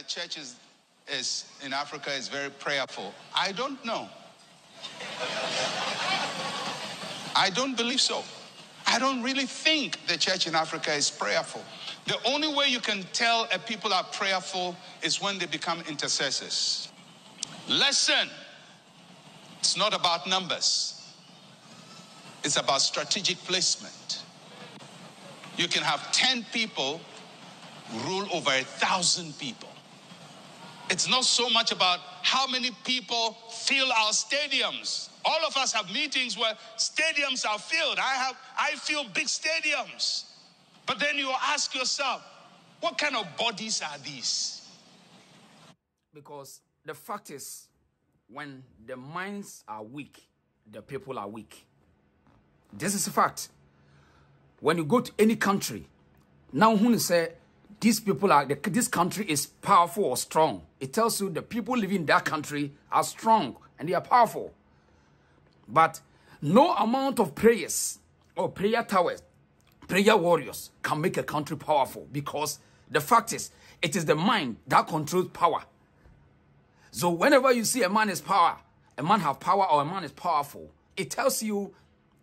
church is in Africa is very prayerful. I don't know. I don't believe so. I don't really think the church in Africa is prayerful. The only way you can tell a people are prayerful is when they become intercessors. Listen, it's not about numbers. It's about strategic placement. You can have 10 people rule over 1,000 people. It's not so much about how many people fill our stadiums. All of us have meetings where stadiums are filled. I fill big stadiums. But then you ask yourself, what kind of bodies are these? Because the fact is, when the minds are weak, the people are weak. This is a fact. When you go to any country, now who say these people are, this country is powerful or strong, it tells you the people living in that country are strong and they are powerful. But no amount of prayers or prayer towers, prayer warriors can make a country powerful, because the fact is, it is the mind that controls power. So whenever you see a man is power, a man have power or a man is powerful, it tells you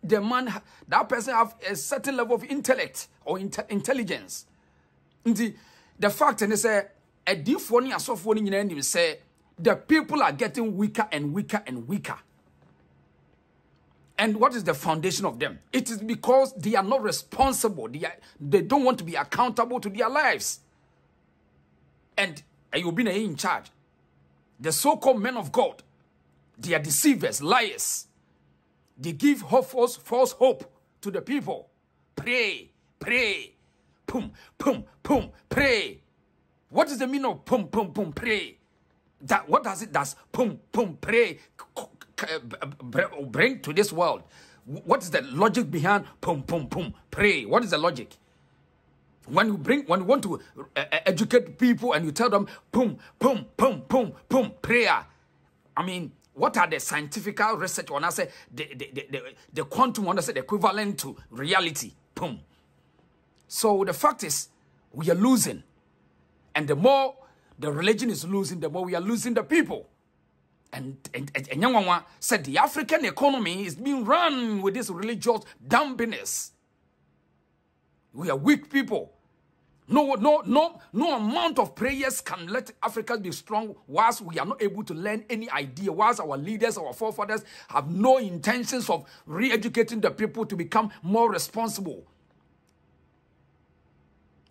the man, that person have a certain level of intellect or intelligence. The fact is a different asofoni say the people are getting weaker and weaker and weaker. And what is the foundation of them? It is because they are not responsible. They don't want to be accountable to their lives. And you've been in charge. The so-called men of God, they are deceivers, liars. They give false hope to the people. Pray, pray, pum, pum, pum, pray. What is the meaning of pum, pum, pum, pray? What does it does? Pum, pum, pray. Bring to this world. What is the logic behind pum pum pum pray? What is the logic? When you want to educate people and you tell them pum pum pum pum pum prayer, I mean, what are the scientific research when I say the quantum, when I say the equivalent to reality? Pum. So the fact is, we are losing, and the more the religion is losing, the more we are losing the people. And Nyangwa said the African economy is being run with this religious dumbness. We are weak people. No amount of prayers can let Africa be strong whilst we are not able to learn any idea, whilst our leaders, our forefathers have no intentions of re-educating the people to become more responsible.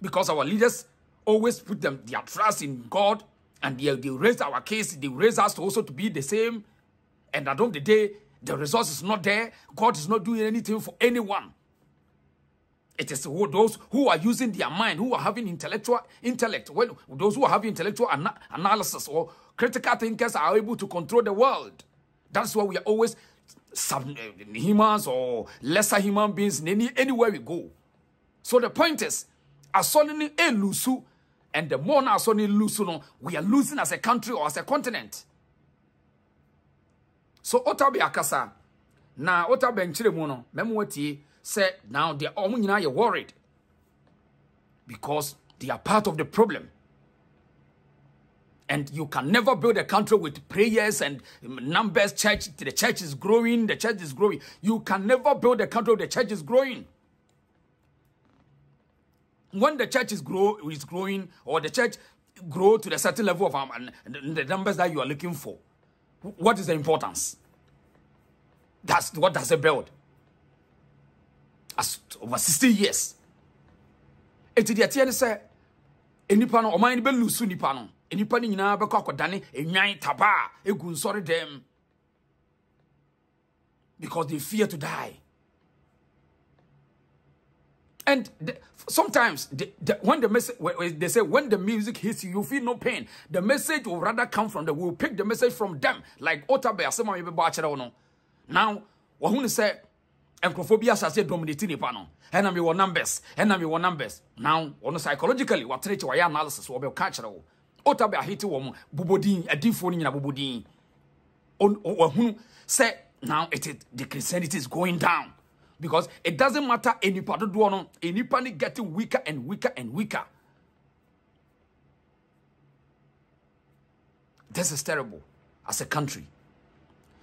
Because our leaders always put their trust in God, and they raise our case, they raise us also to be the same. And at the end of the day, the resource is not there. God is not doing anything for anyone. It is those who are using their mind, who are having intellect. Well, those who are having intellectual analysis or critical thinkers are able to control the world. That's why we are always humans or lesser human beings anywhere we go. So the point is, Asole elusu. And the more now we are losing as a country or as a continent. So Otabi akasa na Otabi nchire mu no memwati say now they are worried because they are part of the problem. And you can never build a country with prayers and numbers. The church is growing, the church is growing. You can never build a country where the church is growing. When the church is growing, or the church grow to a certain level of the numbers that you are looking for, what is the importance? That's what does it build? As over 60 years. It's the idea say, enipa no oman be lusu nipa no. Enipa ni nyina be kwa kodane enwan taba egun sori dem. Because they fear to die. And sometimes, when the message, they say when the music hits you, you feel no pain. The message will rather come from them. We'll pick the message from them. Like Otabil, someone may be watching no. Now, who say, Encophobia shall say dominating pano. Enemy war numbers. Enemy war numbers. Now, on psychologically, what treat your analysis will be cultural. Otabil hit woman, Bubodin, a different in a Bubodin. On who say, now the Christianity is going down. Because it doesn't matter any part of the any panic getting weaker and weaker and weaker. This is terrible as a country.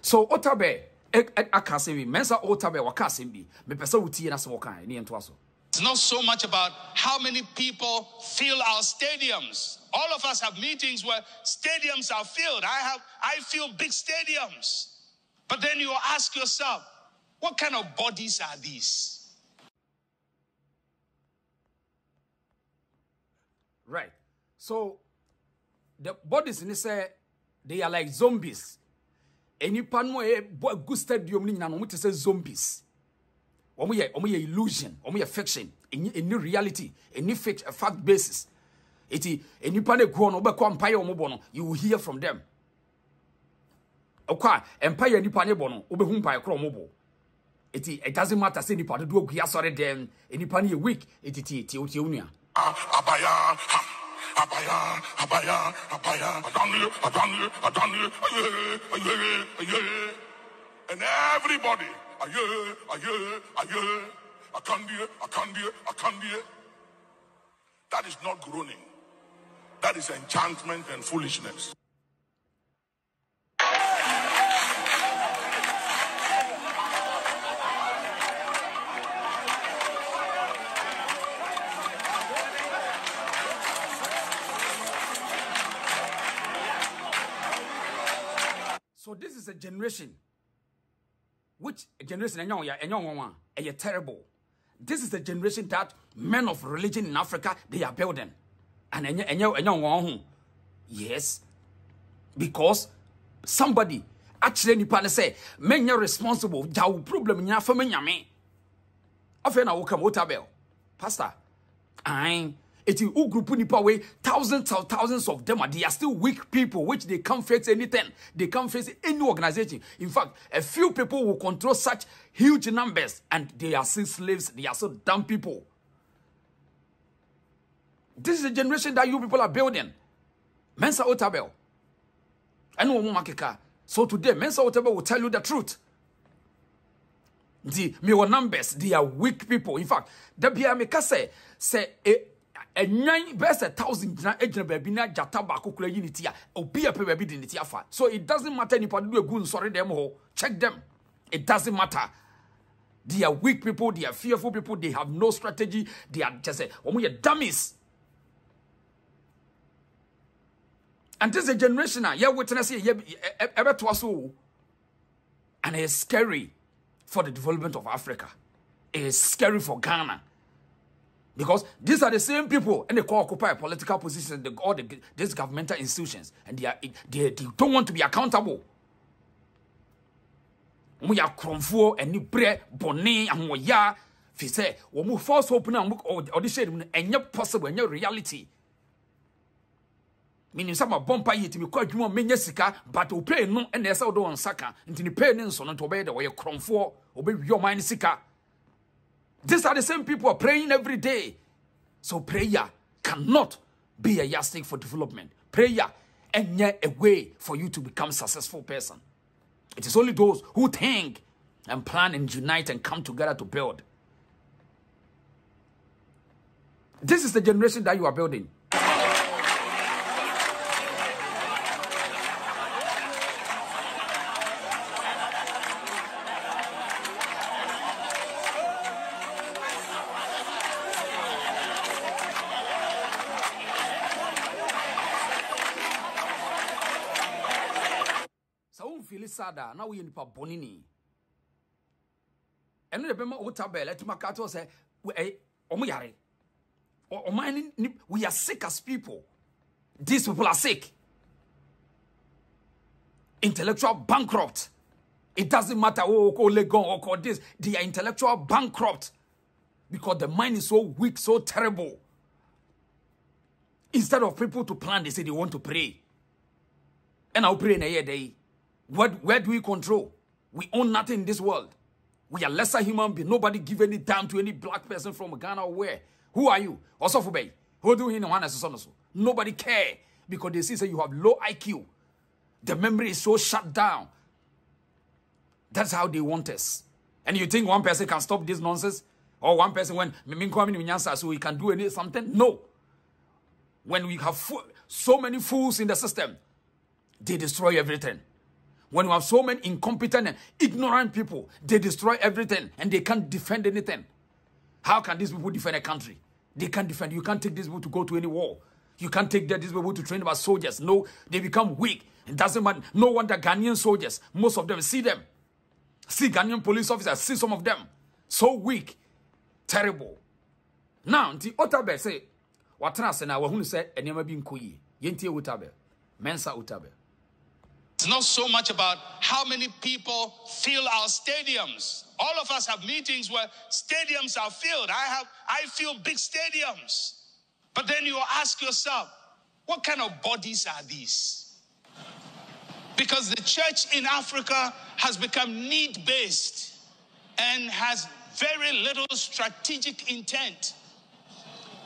So Otabil, akasembi Mensa Otabil wakasembi me pesa utie na se wokan ni ento aso. It's not so much about how many people fill our stadiums. All of us have meetings where stadiums are filled. I fill big stadiums. But then you ask yourself, what kind of bodies are these? Right. So the bodies in say they are like zombies. Any pan mo e good stadium ni na no to say zombies. Omo ye illusion, omo ye fiction, any reality, any fact basis. Eti any pan e go no be ko empire omo bo no, you will hear from them. Okwa empire ni pan e bo no, obehu empire kro omo bo. Eti it doesn't matter say ni pan do ogu Asore dem, any pan e weak, eti ti onua. Abaya, and everybody, I can't be. That is not groaning. That is enchantment and foolishness. So this is a generation, which generation are terrible. This is the generation that men of religion in Africa, they are building. And yes, because somebody actually nipa say, men are responsible, jaw problem nya for me nyame. Afen na woka Otabil. Pastor, it is group nipa way thousands of them they are still weak people which they can't face anything. They can't face any organization. In fact, a few people will control such huge numbers and they are still slaves. They are so dumb people. This is a generation that you people are building. Mensa Otabil. So today, Mensa Otabil will tell you the truth. The numbers, they are weak people. In fact, the Biameka say a 9 verse 1,000 ejna baby na jata ba kokura unity a obi a baby dinity afa. So it doesn't matter anybody do a good sorry them ho. Check them. It doesn't matter. They are weak people, they are fearful people, they have no strategy, they are just dummies. And this is a generation now, yeah, witness here, ever to us all. And it's scary for the development of Africa. It is scary for Ghana. Because these are the same people and they occupy political positions in these governmental institutions. And they don't want to be accountable. We are kromfo and ni bre bone and ya fi say we move force open and audition and not possible and reality. Meaning some bompa yet me kwa dwuma menya sika but o pay no and esa do on saka nti ni pay ne so no to obey the way kromfo obe your mind sika. These are the same people praying every day. So prayer cannot be a yardstick for development. Prayer and a way for you to become a successful person. It is only those who think and plan and unite and come together to build. This is the generation that you are building. Sada now we nipa bonini eno de bema Otabil let makato say omo we are sick as people. These people are sick, intellectual bankrupt. It doesn't matter Legon or this, they are intellectual bankrupt because the mind is so weak, so terrible. Instead of people to plan, they say they want to pray. And I'll pray in a year day. Where do we control? We own nothing in this world. We are lesser human beings. Nobody give any damn to any black person from Ghana or where. Who are you? Also for Bay. Who do you know? Nobody care because they say you have low IQ. The memory is so shut down. That's how they want us. And you think one person can stop this nonsense? Or one person when so he can do something? No. When we have so many fools in the system, they destroy everything. When you have so many incompetent and ignorant people, they destroy everything and they can't defend anything. How can these people defend a country? They can't defend. You can't take these people to go to any war. You can't take these people to train about soldiers. No, they become weak. It doesn't matter. No wonder Ghanaian soldiers, most of them, see them. See Ghanaian police officers, see some of them. So weak. Terrible. Now, the Otabil say, what trans and I will say, and never been kui. Yenti Otabil. Mensa Otabil. It's not so much about how many people fill our stadiums. All of us have meetings where stadiums are filled. I fill big stadiums. But then you ask yourself, what kind of bodies are these? Because the church in Africa has become need-based and has very little strategic intent.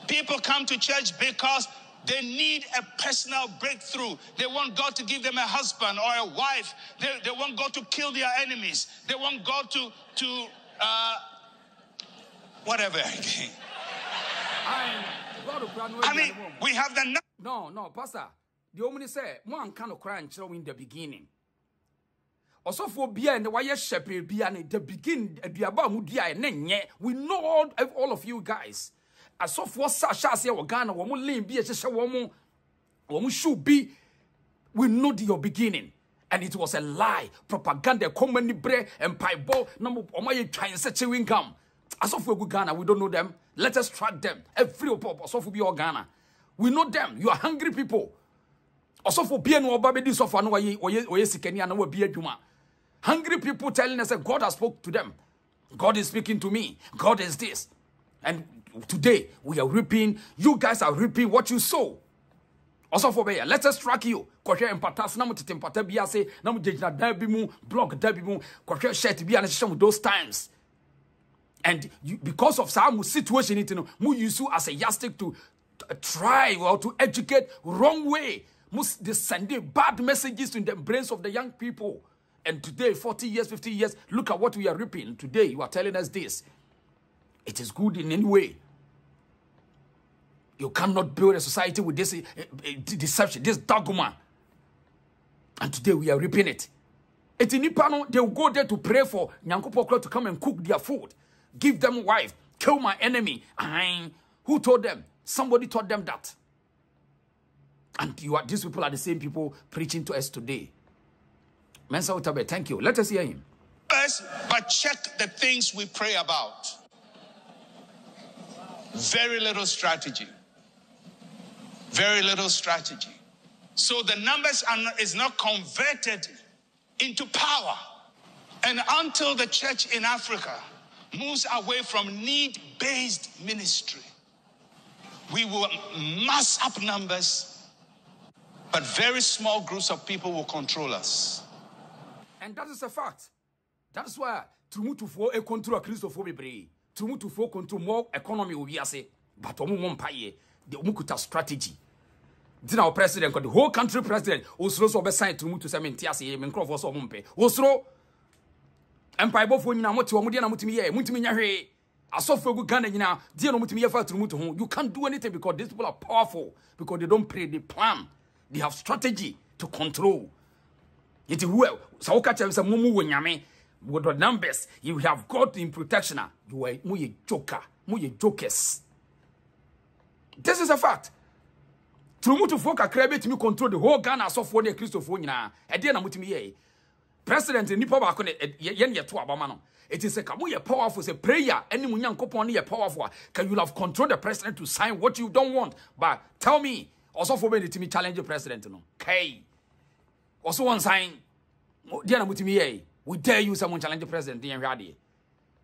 People come to church because they need a personal breakthrough. They want God to give them a husband or a wife. They want God to kill their enemies. They want God to whatever. I mean, we have the... No, Pastor. The only say, one kind of cry and show in the beginning. Also for beer and the wire shepherd be and the begin about Mudia and we know all of you guys. As so for Sasha say Ghana, woman lame be a woman should be. We know your beginning. And it was a lie, propaganda, common bread and pipe ball, number of my trying such a income. As of for Ghana, we don't know them. Let us track them. Every pop, as of for Ghana. We know them. You are hungry people. Also for being no baby this of or yes, Kenya no be a juma. Hungry people telling us that God has spoke to them. God is speaking to me. God is this. And today we are reaping. You guys are reaping what you sow. Also for bear, let us track you. Kwahwe empatas na mutete empata bia se na mujejina dabi mu blog dabi mu kwahwe shirt bia na hyehyem those times. And you, because of some situation it no mu use you as a yardstick to try or to educate wrong way. Must they send bad messages in the brains of the young people. And today, 40 years, 50 years, look at what we are reaping. Today, you are telling us this. It is good in any way. You cannot build a society with this deception, this dogma. And today, we are reaping it. It's in Nipano, they will go there to pray for Nyankopoklo to come and cook their food. Give them wife. Kill my enemy. Who told them? Somebody taught them that. And these people are the same people preaching to us today. Mensa Otabil, thank you. Let us hear him. First, but check the things we pray about. Very little strategy. Very little strategy. So the numbers is not converted into power. And until the church in Africa moves away from need-based ministry, we will mass up numbers, but very small groups of people will control us. And that is a fact. That is why Trumutufo a control Christopher Bebre. Trumutufo control more economy will be a say, but Omumpaye, the Umukuta strategy. Then our president, the whole country president, Osro beside Trumutu Sementiasi, Mencroft was Omumpe. Osro Empire Bofo Namotu, Mudiana Mutimia, Mutimiya. I saw for good Ghana now, dear Mutimia for Trumutu. You can't do anything because these people are powerful, because they don't pray, they plan, they have strategy to control. It is well. So catch some mumu wenyame with the numbers. You have God in protection. You are muye joker, muye jokers. This is a fact. Trumutu foka krebe to me control the whole Ghana so for the Christopher na. Ede na mutimi ye. President nipa ba ko yen ye to abama. It is a kamuye powerful say prayer. Any munyankopon ye powerful. Can you have control the president to sign what you don't want? But tell me, also for me to me challenge the president no. Okay. Also one sign, Diana Mutimiye, we dare you someone challenge the president,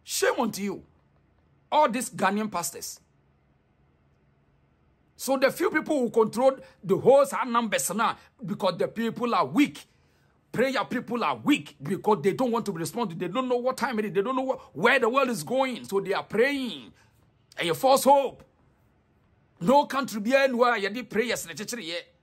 shame on to you. All these Ghanaian pastors. So the few people who control the whole numbers now, because the people are weak. Prayer people are weak because they don't want to respond. They don't know what time it is. They don't know where the world is going. So they are praying. And you false hope. No country be anywhere you did prayers in the church yet.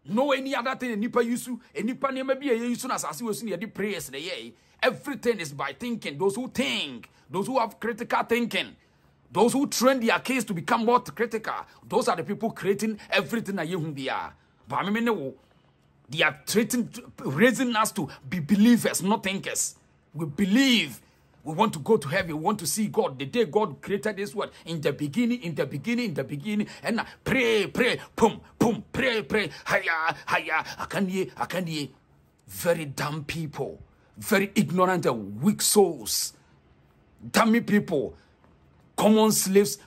No any other thing nipa yusu, nipa neme bi yusu na asase wesu na yedi prayers na ye. Everything is by thinking. Those who think, those who have critical thinking, those who train their case to become more critical, those are the people creating everything na ye hu bia. Ba me ne wo They are raising us to be believers, not thinkers. We believe. We want to go to heaven. We want to see God. The day God created this world, in the beginning. And now, pray, pum, pray. Haya, akanye. Very dumb people. Very ignorant and weak souls. Dummy people. Common slaves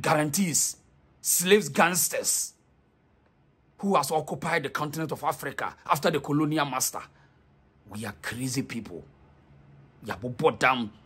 guarantees. Slaves gangsters. Who has occupied the continent of Africa after the colonial master. We are crazy people.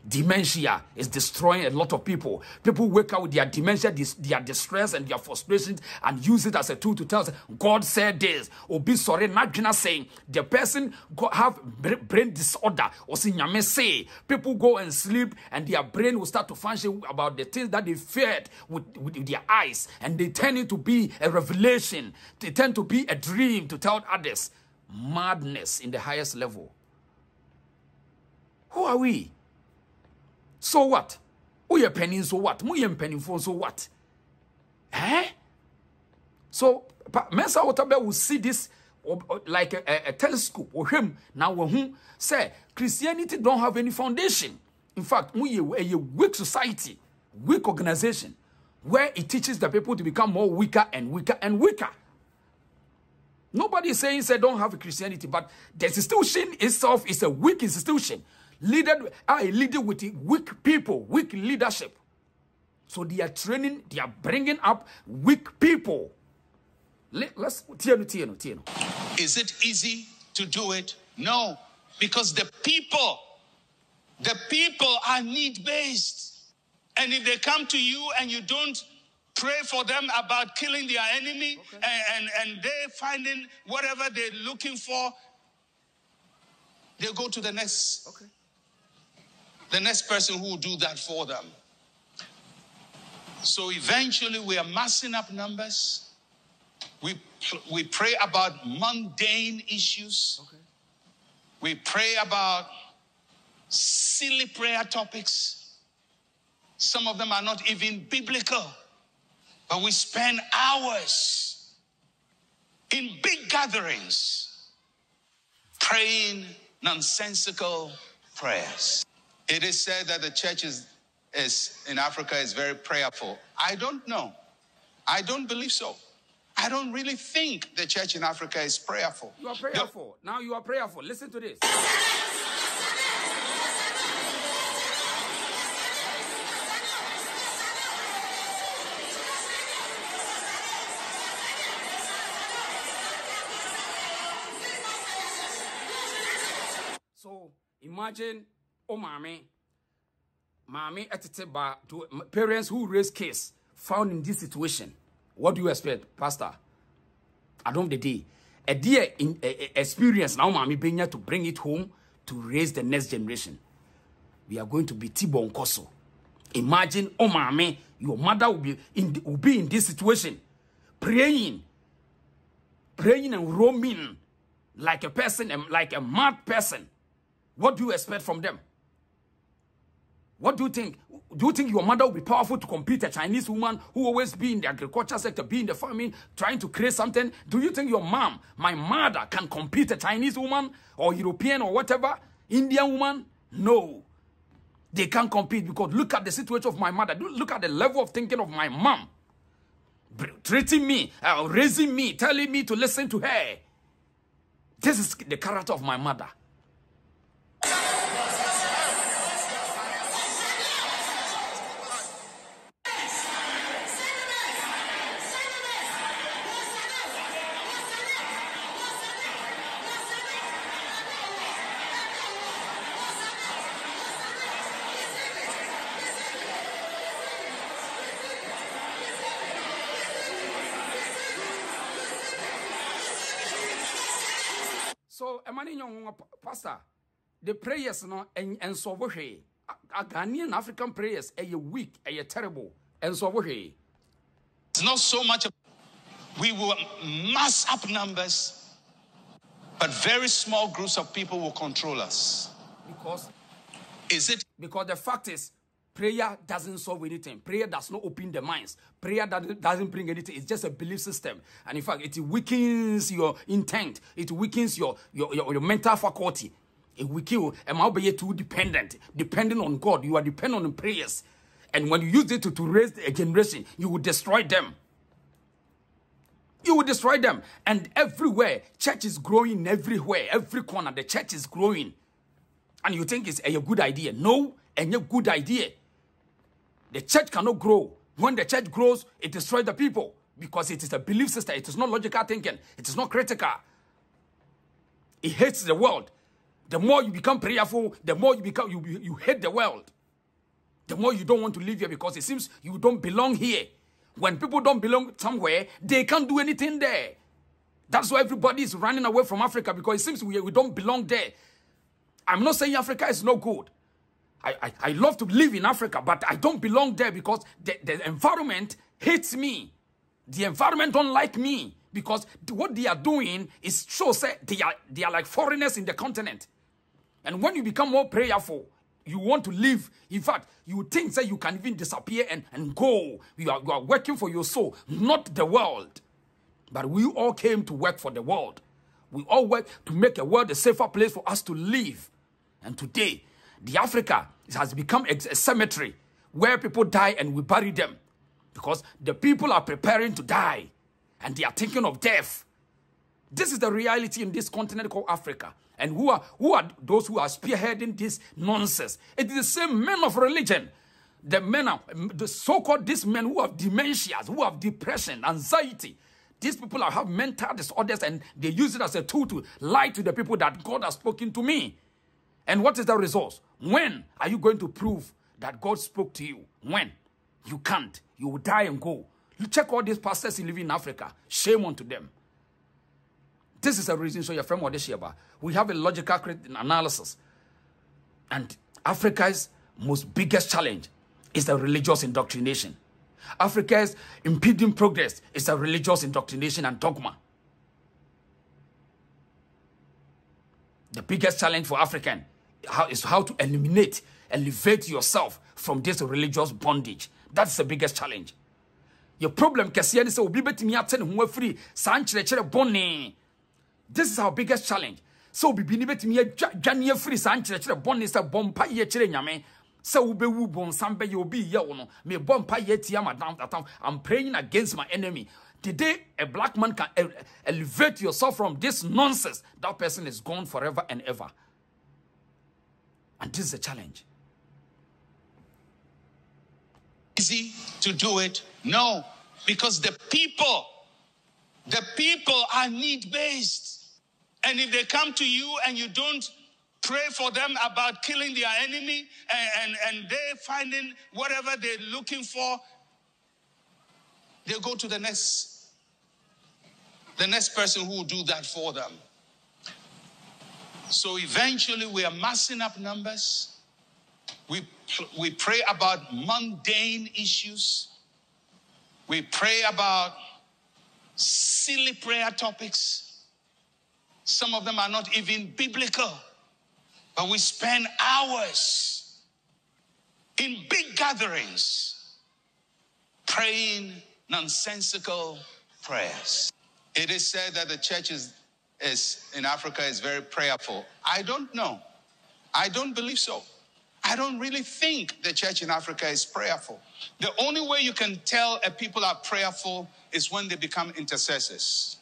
Dementia is destroying a lot of people. People wake up with their dementia, their distress and their frustrations, and use it as a tool to tell us, God said this. Obi sorry, not saying the person have brain disorder. Or say people go and sleep and their brain will start to function about the things that they feared with their eyes, and they turn it to be a revelation. They tend to be a dream to tell others. Madness in the highest level. Who are we? So what? We are penning, so what? We are penning for, so what? So Mensa Otabil will see this like a telescope or him. Now who say Christianity don't have any foundation. In fact, we are a weak society, weak organization, where it teaches the people to become more weaker and weaker and weaker. Nobody is saying don't have a Christianity, but the institution itself is a weak institution. Leaded with weak people, weak leadership. So they are training, they are bringing up weak people. Let's Tieno. Is it easy to do it? No, because the people are need-based. And if they come to you and you don't pray for them about killing their enemy, and they're finding whatever they're looking for, they go to the next. The next person who will do that for them. So eventually we are massing up numbers. We pray about mundane issues. We pray about silly prayer topics. Some of them are not even biblical. But we spend hours in big gatherings praying nonsensical prayers. It is said that the church is in Africa is very prayerful. I don't know. I don't believe so. I don't really think the church in Africa is prayerful. You are prayerful. Now you are prayerful. Listen to this. So imagine mommy to parents who raise kids found in this situation. What do you expect, Pastor? At the end of the day, a dear experience now, mommy being here to bring it home to raise the next generation. We are going to be T-Bone Koso. Imagine, mommy, your mother will be in this situation, praying and roaming like a person, like a mad person. What do you expect from them? What do you think? Do you think your mother will be powerful to compete a Chinese woman who always be in the agriculture sector, be in the farming, trying to create something? Do you think your mom, my mother, can compete a Chinese woman or European or whatever, Indian woman? No. They can't compete because look at the situation of my mother. Look at the level of thinking of my mom. Treating me, raising me, telling me to listen to her. This is the character of my mother. So, Pastor, the prayers and so a Ghanaian African prayers are weak, are terrible, and so it's not so much. We will mass up numbers, but very small groups of people will control us. Because the fact is, Prayer doesn't solve anything. Prayer does not open the minds. Prayer doesn't bring anything. It's just a belief system. And in fact, it weakens your intent. It weakens your mental faculty. It will kill. And be too dependent. Depending on God. You are dependent on prayers. And when you use it to raise a generation, you will destroy them. You will destroy them. And everywhere, church is growing everywhere. Every corner, the church is growing. And you think it's a good idea. No, and a good idea. The church cannot grow. When the church grows, it destroys the people. Because it is a belief system. It is not logical thinking. It is not critical. It hates the world. The more you become prayerful, the more you become you hate the world. The more you don't want to live here because it seems you don't belong here. When people don't belong somewhere, they can't do anything there. That's why everybody is running away from Africa because it seems we don't belong there. I'm not saying Africa is no good. I love to live in Africa, but I don't belong there because the environment hates me. The environment don't like me because what they are doing is shows that they are like foreigners in the continent. And when you become more prayerful, you want to live. In fact, you think that you can even disappear and go. You are working for your soul, not the world. But we all came to work for the world. We all work to make a world a safer place for us to live. And today, the Africa has become a cemetery where people die and we bury them. Because the people are preparing to die. And they are thinking of death. This is the reality in this continent called Africa. And who are those who are spearheading this nonsense? It is the same men of religion. The so-called these men who have dementias, who have depression, anxiety. These people have mental disorders and they use it as a tool to lie to the people that God has spoken to me. And what is the result? When are you going to prove that God spoke to you? When? You can't. You will die and go. You check all these pastors who live in Africa. Shame unto them. This is a reason, so your friend Wadesheba, we have a logical analysis. And Africa's most biggest challenge is the religious indoctrination. Africa's impeding progress is the religious indoctrination and dogma. The biggest challenge for African is how to elevate yourself from this religious bondage. That's the biggest challenge. Your problem, Kassian, is obi betimi aten ho afiri san kyerɛkyerɛ bɔne. This is our biggest challenge. So bibi ni betimi adwane afiri san kyerɛkyerɛ bɔne sɛ bompa ye kyerɛ nyame. Sɛ ubewu bonsam be ye obi ye wo no. Me bompa ye tia madam atam. I'm praying against my enemy. Today, a black man can elevate yourself from this nonsense. That person is gone forever and ever. And this is a challenge. Easy to do it? No, because the people are need-based. And if they come to you and you don't pray for them about killing their enemy and they're finding whatever they're looking for, they go to the next person who will do that for them. So eventually we are massing up numbers. We pray about mundane issues. We pray about silly prayer topics. Some of them are not even biblical. But we spend hours in big gatherings praying nonsensical prayers. It is said that the church is in Africa is very prayerful. I don't know. I don't believe so. I don't really think the church in Africa is prayerful. The only way you can tell a people are prayerful is when they become intercessors.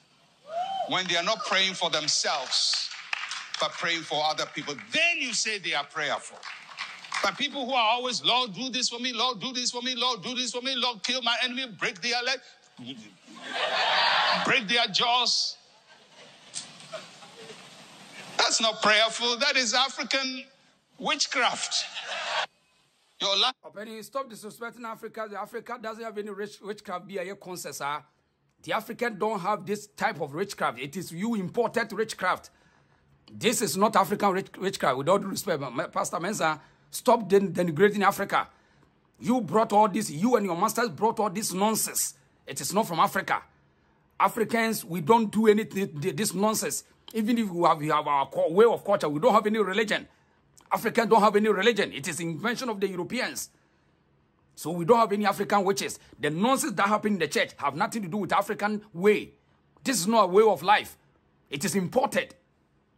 When they are not praying for themselves, but praying for other people. Then you say they are prayerful. But people who are always, Lord, do this for me, Lord, do this for me, Lord, do this for me, Lord, kill my enemy, break their leg, break their jaws. That's not prayerful. That is African witchcraft. Your life. Stop disrespecting Africa. Africa doesn't have any witchcraft. Be a consensus. The African don't have this type of witchcraft. It is you imported witchcraft. This is not African witchcraft. With all due respect, Pastor Mensa, stop denigrating Africa. You brought all this. You and your masters brought all this nonsense. It is not from Africa. Africans, we don't do anything. This nonsense. Even if we have our way of culture, we don't have any religion. Africans don't have any religion. It is invention of the Europeans. So we don't have any African witches. The nonsense that happened in the church have nothing to do with African way. This is not a way of life. It is imported.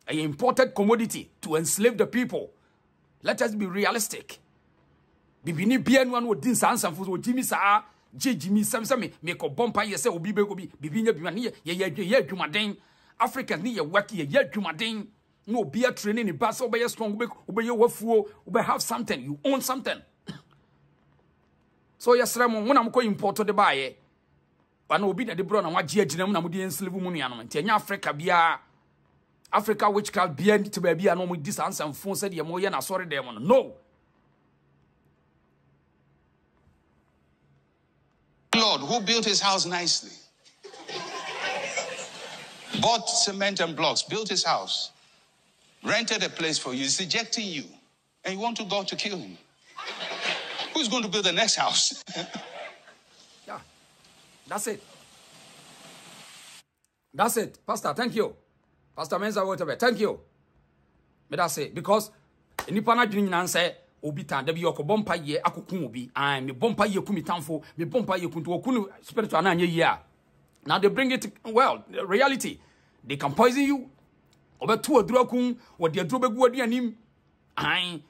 An imported commodity to enslave the people. Let us be realistic. Bibini bien one would din sansan for Jimmy Sa, Jimmy Samsami, make a bumper yourself, be Bibinia Bimania, ye Jumadin. Africans need a wacky, ye Jumadin. No beer training in Bass, obey a strong book, obey your waffle, obey have something, you own something. So, yes, Ramon, when I'm going import the buyer, but no be the brother and what Jim and Mudi and Slivu Munian, and Africa Bia Africa, which can be to be a normal distance and phone said, Yamoyan, Asore demon. No. Lord, who built his house nicely, bought cement and blocks, built his house, rented a place for you, is ejecting you, and you want to go to kill him. Who's going to build the next house? Yeah, that's it. That's it, Pastor. Thank you, Pastor Mensa Otabil. Thank you. But that's it because Nipana Juninan say Obitan debi yoko bompa ye akukun obi. I me bompa ye kumi tanfo me bompa ye kuntu okunu spiritual na ye. Now they bring it well reality. They can poison you. Obe tu odrokun or the adrobegu aduanim. Ai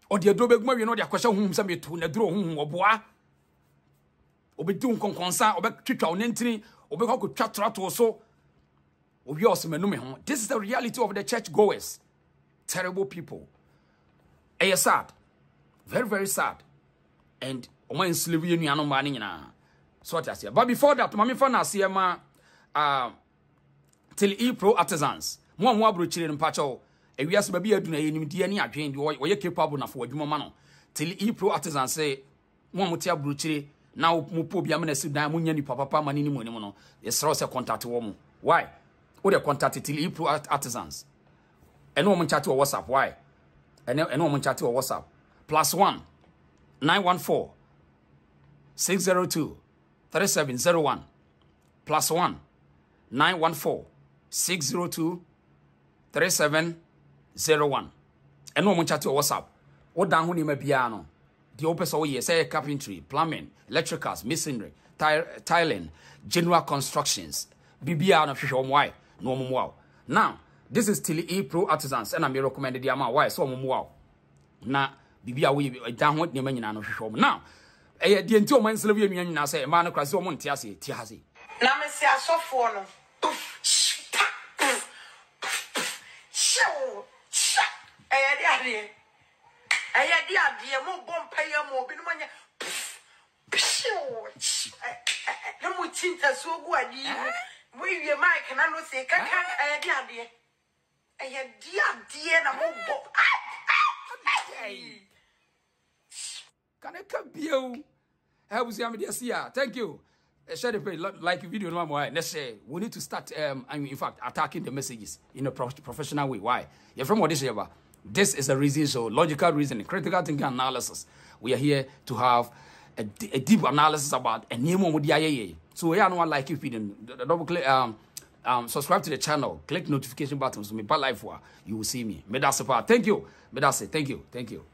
or the adrobegu we know the kwasha hum se metu na dro hum oboa. Obe tu nkonkonsa obe twitwa onentini obe ko twatwa trato so. Obi oseme no me ho. This is the reality of the church goers. Terrible people. It's sad. Very, very sad. And Oma in slavery ni ano mani na. So what I say. But before that, mami fa na see ma till pro artisans. Mo abrochire mpacho. Ewiase ba bi adu na yenim die ni adwen wo ye capable na for adwuma ma no. Till pro artisans say mo muti abrochire na mo po bia me na sidan mo nya ni papa mani ni mo ni mo no. Yesro se contact wo mo. Why? Wo de contact till pro artisans. Eno mo chat wo WhatsApp. Why? And no one chat or WhatsApp. +1 914 602 3701. +1 914 602 3701. And no one chat or WhatsApp. What down when you may be ano? The opus all year say carpentry, plumbing, electricals, masonry, tiling, general constructions. Bibiano official why no more. Now this is still pro artisans, and I may recommend the amount why so wow. Na bibia we down what the man no show. Now, the entire man Sylvia Union say, man, cross your Montiasi, Tiasi. Now, Messi, I saw for no. Show, I had the idea, more bomb payer, more bin money. No more tinta so good. We your mic and I don't say, I had the idea. I had dear, and I won't. Can I come you? I was here. Thank you. Share the page, like video no more. Let's say we need to start in fact attacking the messages in a professional way. Why? You're from what this is about. This is a reason, so logical reasoning, critical thinking analysis. We are here to have a deep analysis about a new one with the So we are not like if you double click subscribe to the channel, click notification buttons to me by live you will see me. Thank you. Thank you.